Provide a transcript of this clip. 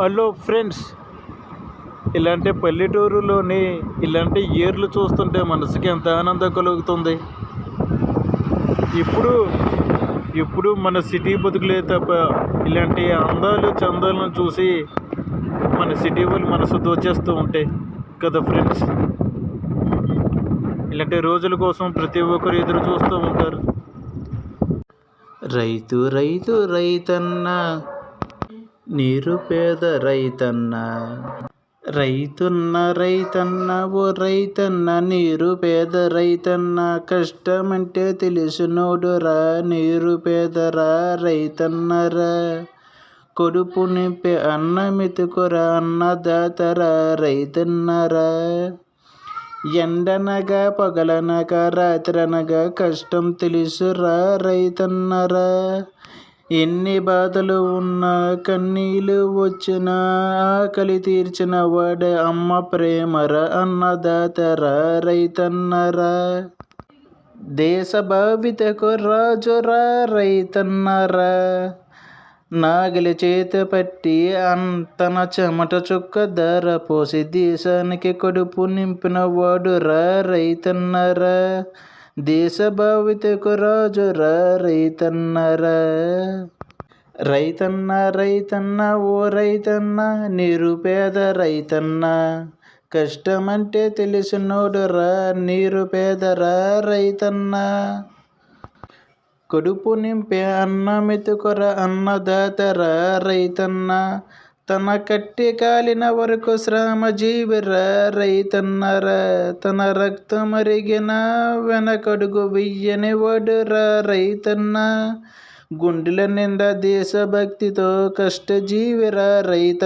Hello friends, ఇలాంటి పల్లెటూరులోని ఇలాంటి ఏర్లు చూస్తుంటే మనసుకి ఎంత ఆనందం కలుగుతుంది. ఇప్పుడు ఇప్పుడు మన సిటీ బతుకులే తప్ప ఇలాంటి అందాలు చందాలను చూసి మన సిటీ వాళ్ళు మనసు దోచేస్తూ ఉంటాయి కదా ఫ్రెండ్స్. ఇలాంటి రోజుల కోసం ప్రతి ఒక్కరు ఎదురు చూస్తూ ఉంటారు. రైతు రైతు రైతన్న, నిరుపేద రైతన్న, రైతన్న ఓ రైతన్న, నిరుపేద రైతన్న, కష్టమంటే తెలిసినోడురా, నిరుపేదరా రైతన్నరా, కడుపు నింపే అన్నమెతుకురా, అన్నదాతరా రైతన్నరా, ఎండనగా పగలనగా రాత్రనగా కష్టం తెలుసురా రైతన్నరా, ఎన్ని బాధలు ఉన్నా కన్నీళ్ళు వచ్చినా ఆకలి తీర్చిన వాడే అమ్మ ప్రేమరా, అన్నదాతరా రైతన్నరా, దేశ భవితకు రాజురా రైతన్నరా, నాగలి చేత పట్టి తన చెమట చుక్క ధర పోసి దేశానికి కడుపు నింపిన వాడురా రైతన్నరా, దేశ భవితకు రాజురా రైతన్నరా, రైతన్న ఓ రైతన్న, నిరుపేద రైతన్న, కష్టమంటే తెలిసినోడురా, నిరుపేదరా రైతన్న, కడుపు నింపే అన్నమెతుకురా, అన్నదాతరా రైతన్న, తన కట్టి కాలిన వరకు శ్రమ జీవిరా రైతన్నరా, తన రక్తం మరిగిన వెనకడుగు వెయ్యని వాడురా రైతన్న, గుండెల నిండా దేశభక్తితో కష్టజీవిరా రైతన్న.